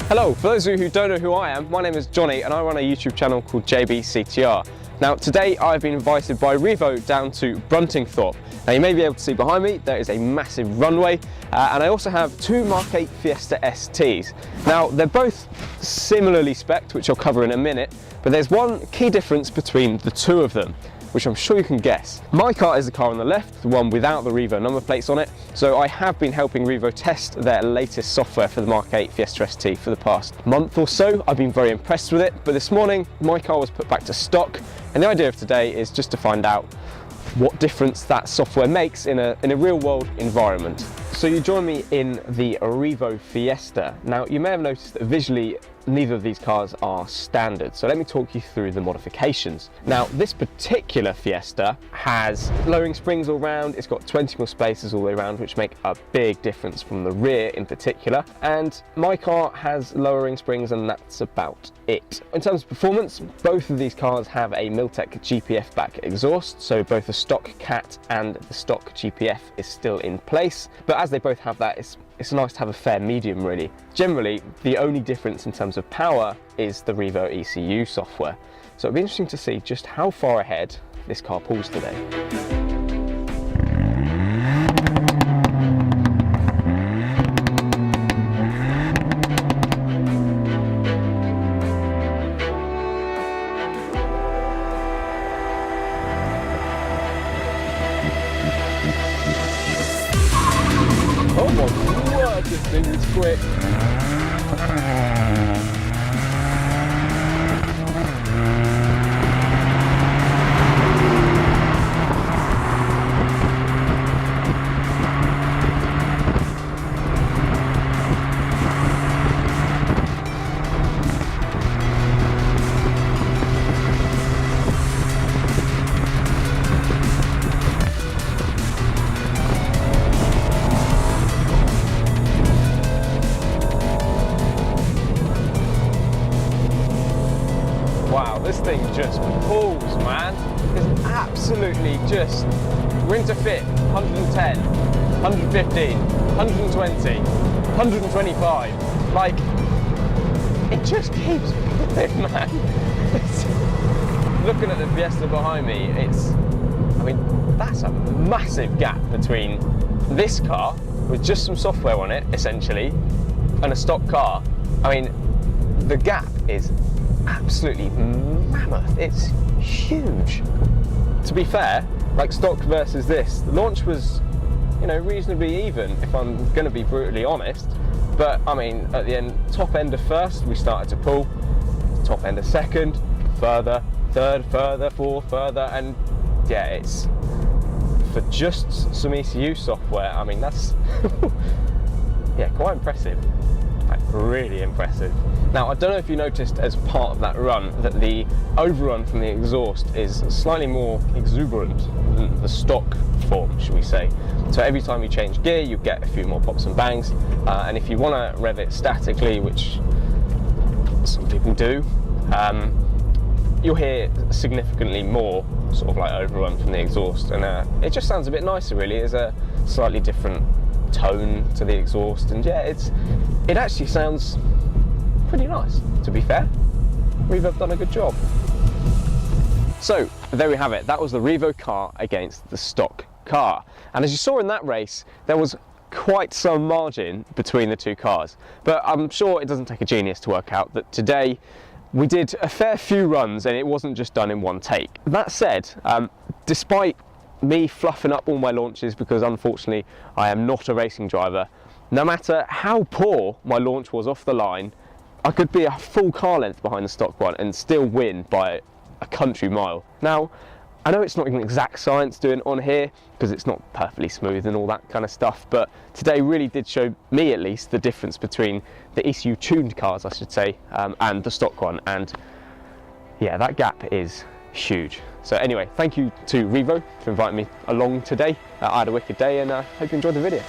Hello, for those of you who don't know who I am, my name is Johnny and I run a YouTube channel called JBCTR. Now today I've been invited by Revo down to Bruntingthorpe. Now you may be able to see behind me there is a massive runway and I also have two Mk8 Fiesta STs. Now they're both similarly spec'd, which I'll cover in a minute, but there's one key difference between the two of them, which I'm sure you can guess. My car is the car on the left, the one without the Revo number plates on it, so I have been helping Revo test their latest software for the Mk8 Fiesta ST for the past month or so. I've been very impressed with it, but this morning my car was put back to stock, and the idea of today is just to find out what difference that software makes in a real world environment. So you join me in the Revo Fiesta. Now you may have noticed that visually neither of these cars are standard, so let me talk you through the modifications. Now this particular Fiesta has lowering springs all round, it's got 20 more spaces all the way around, which make a big difference from the rear in particular, and my car has lowering springs and that's about it. In terms of performance, both of these cars have a Miltech GPF back exhaust, so both the stock CAT and the stock GPF is still in place, but as they both have that, it's nice to have a fair medium really. Generally, the only difference in terms of power is the Revo ECU software. So it'll be interesting to see just how far ahead this car pulls today. Oh my word, this thing is quick. Wow, this thing just pulls, man. It's absolutely just, we're into fit, 110, 115, 120, 125. Like, it just keeps pulling, man. Looking at the Fiesta behind me, I mean, that's a massive gap between this car, with just some software on it, essentially, and a stock car. I mean, the gap is absolutely mammoth. It's huge. To be fair, like stock versus this, the launch was, you know, reasonably even, if I'm going to be brutally honest. But I mean, at the end, top end of first, we started to pull. Top end of second, further, third, further, fourth, further, and yeah, it's for just some ECU software. I mean, that's yeah, quite impressive. Like, really impressive. Now, I don't know if you noticed as part of that run that the overrun from the exhaust is slightly more exuberant than the stock form, should we say. So every time you change gear, you get a few more pops and bangs. And if you want to rev it statically, which some people do, you'll hear significantly more sort of like overrun from the exhaust. And it just sounds a bit nicer, really. It's a slightly different tone to the exhaust, and yeah, it actually sounds pretty nice, to be fair. Revo have done a good job. So there we have it. That was the Revo car against the stock car, and as you saw in that race, there was quite some margin between the two cars, but I'm sure it doesn't take a genius to work out that today we did a fair few runs and it wasn't just done in one take. That said, despite me fluffing up all my launches, because unfortunately I am not a racing driver, no matter how poor my launch was off the line, I could be a full car length behind the stock one and still win by a country mile. Now, I know it's not an exact science doing it on here, because it's not perfectly smooth and all that kind of stuff, but today really did show me at least the difference between the ECU tuned cars, I should say, and the stock one, and yeah, that gap is huge. So anyway, thank you to Revo for inviting me along today. I had a wicked day and I hope you enjoyed the video.